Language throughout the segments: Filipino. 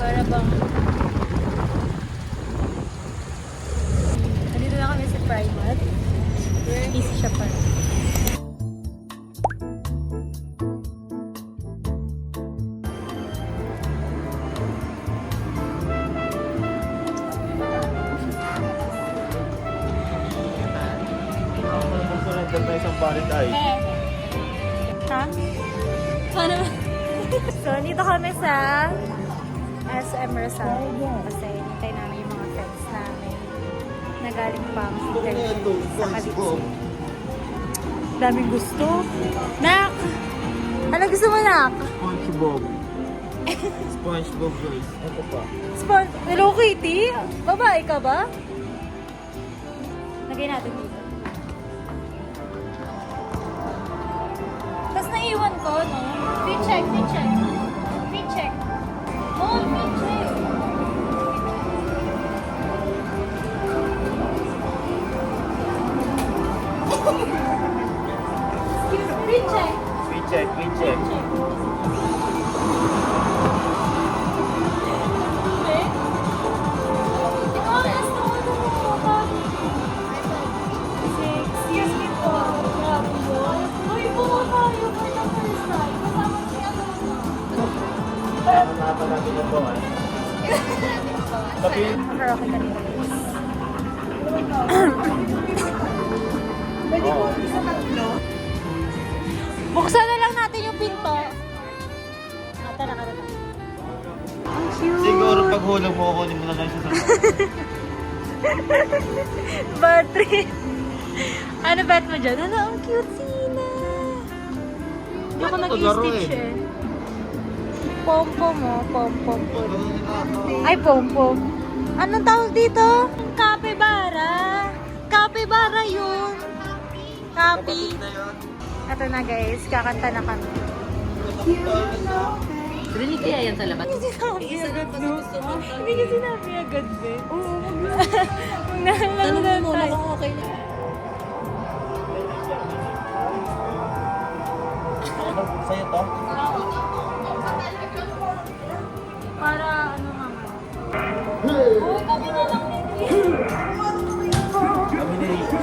Para bang... Nandito na kami sa Primark. Easy siya pa. Ganda isang palit ay. Ha? Ano? So, dito kami sa SM Rizal. Kasi hintay namin yung mga friends namin na galing pang interview sa Calixto. Daming gusto. Nak! Ano gusto mo, Nak? SpongeBob. SpongeBob guys. Ito pa. Hello Kitty? Babae ka ba? Lagay natin dito. Tapos naiwan ko, no? Fit-check. Fit-check. Oh, fit-check. Fit-check. Fit-check. Nakapa natin ito ah. Tapi... Karaoke kanina. Pwede po isa tatlo? Buksan na lang natin yung pinto. Tara. Ang cute. Siguro pag hulog mo, kunin mo na lang siya sa Bad trip. Ano bet mo dyan? Ano, ang cute sina. Hindi ako nag-i-stitch eh. Pom-pom mo, pom-pom po. Ay, pom-pom. Anong tawag dito? Capybara. Capybara yun. Capi. Ito na guys, kakanta na kami. Really kaya yan sa labas? Hindi sinabi agad, no? Hindi ka sinabi agad, be. Oo, Tanong mo muna kung okay na. Sa'yo to? Para ano naman. Uy, kami na lang din. Kami ni Ricky.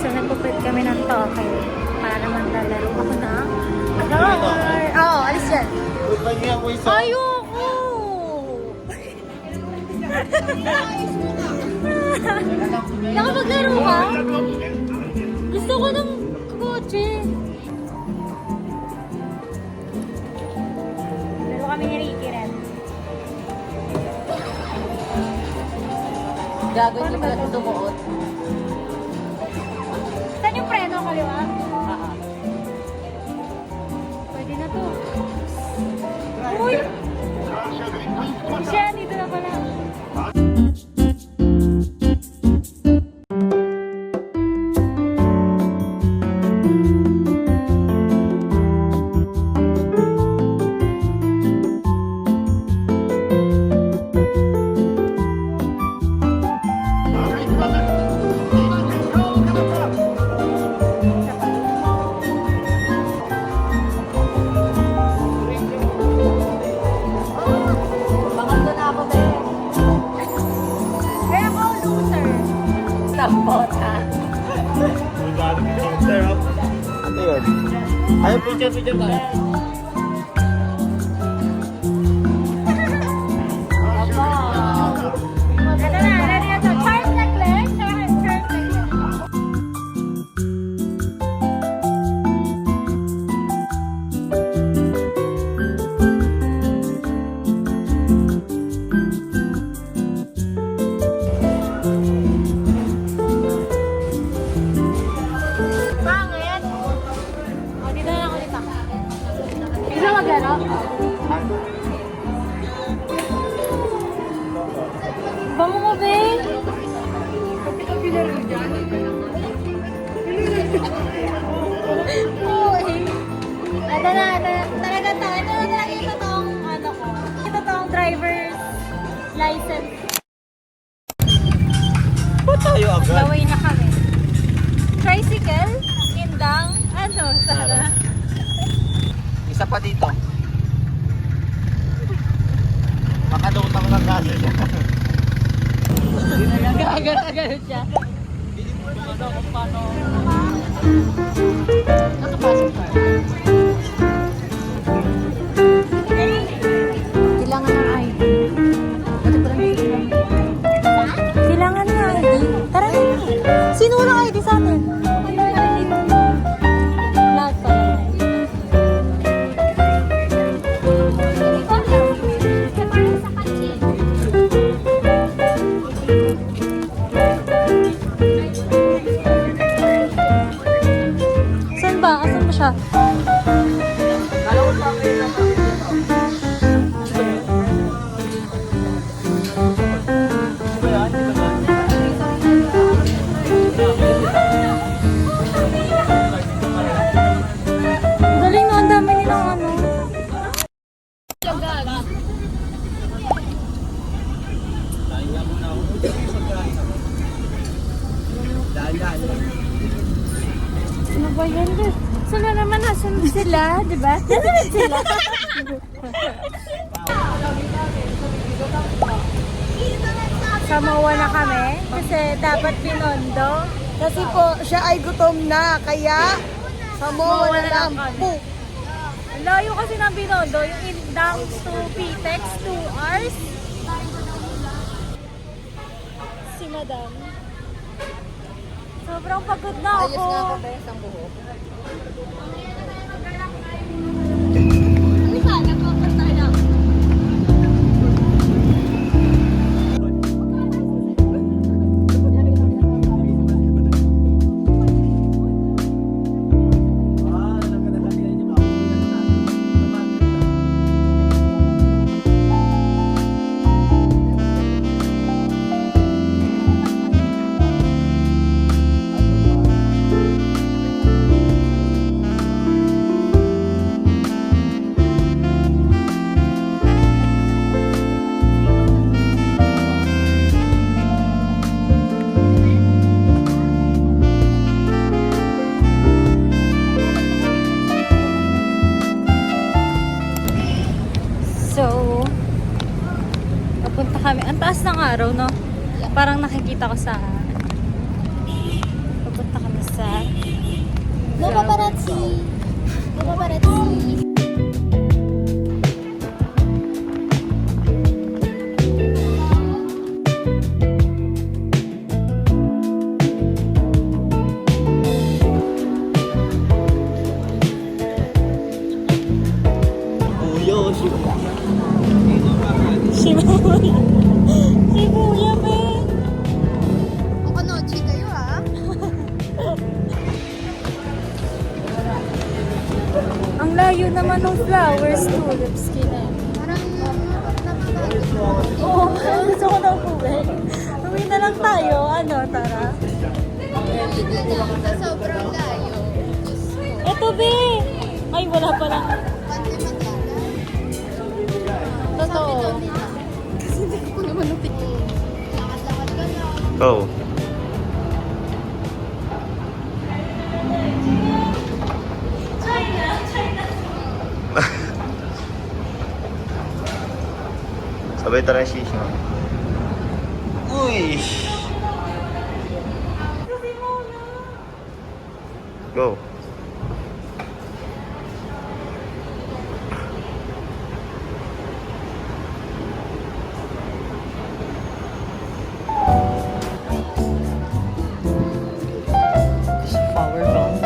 So, nagpupit kami ng toke para naman lalaro ako na car. Oo, alis yan. Uy, pahinga mo isa. Ayoko! Nakapaglaro ka? Gusto ko ng kotse. Laro kami ni Ricky rin. Gago niyo pala ito dumuot. Saan yung preno? Kaliwa? Pwede na to. Uy! Siya, dito na pala. Pangatlo na ako, be. Kaya ako, loser. Tampot, ha? Magkano yung counter up? Ano yun? Ayaw, picture ba? Ito na, ready na to. Charm necklace. Charm necklace. driver's license. Ba't tayo agad? Gawin na kami. Tricycle, indang, ano, Sara? Isa pa dito. Makalutang lang kasi siya. Agad-agad siya. Nakapasok ka. Kailangan ng ID. Dati pa lang Kailangan ng ID. Tara na. Sino walang ID sa atin? Lahat pa lang. Saan ba? Asan ba siya? Galing no, ang dami nilang ano. Ano ba yan? Sila naman nasunod sila, di ba? Nasunod sila. Samoa na kami kasi dapat Binondo. Kasi po, siya ay gutom na, kaya Samoa na lang po. Ang layo kasi ng Binondo, yung Indang to Pitex, 2 hours. Si Madam. Sobrang pagod na ako. Ayos nga ako, bes, ang buhok. So, papunta kami. Ang taas ng araw, no? Parang nakikita ko sa... Papunta kami sa... No paparazzi. No paparazzi. Uyo, siya. Shibuya. Shibuya, man. Ang kanochi kayo, ha? Ang layo naman ng flowers, tulips, kina. Parang napapagod. Oo, gusto ko na umuwi. Uwi na lang tayo. Ano, tara? Hindi na, sa sobrang layo. Diyos ko. Eto, be! Ay, wala pa lang. Pati matala. Totoo. Kasi hindi ko naman natigil. Lakad-lakad ka lang. Go. Sabay tayo sisyo. Uy! Go. Power bank.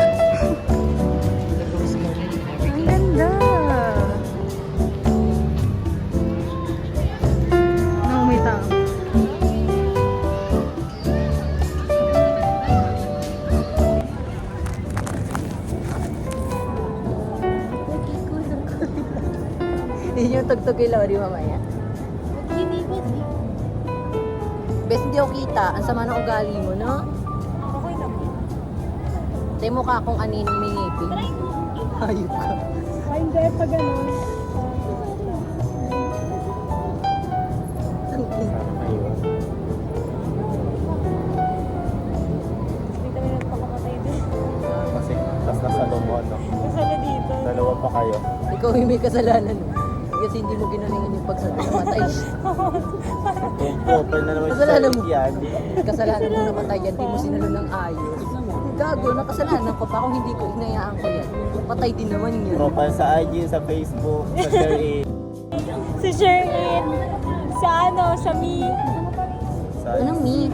Ang ganda. Nang may tao. Yun yung tugtog kay Lori mamaya. Kinibit eh. Bes, hindi ako kita. Ang sama ng ugali mo, no? Okay naman. Tayo mo ka akong aninong may ngipin. Hayop ka. Ay, hindi. Pag ano. yung may kasalanan. Kasi hindi mo ginalingan yung pagsamatay. Open na naman Kasalanan mo. yan. Kasalanan mo namatay yan, di mo sinalo ng ayos. Gago, nakasalanan ko pa kung hindi ko inayaan ko yan. Patay din naman yun. Profile sa IG, sa Facebook, sa ShareIt. Si Sherin. Sa sa Me. Sa, Anong me?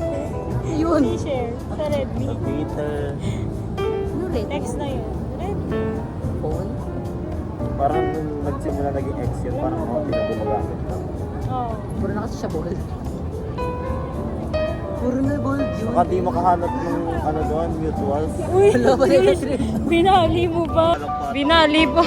Yun. Share. Sa Redmi. sa Twitter. Ano red? Next na yun. Redmi. Phone? Parang nung nagsimula naging ex yun, parang mga pinagumagamit na. Oh. Puro na kasi siya ball. Puro na ball, yun. Baka di makahanap ng ano doon, mutuals. Uy, Wala pa rin kasi. binali mo ba? Binali pa.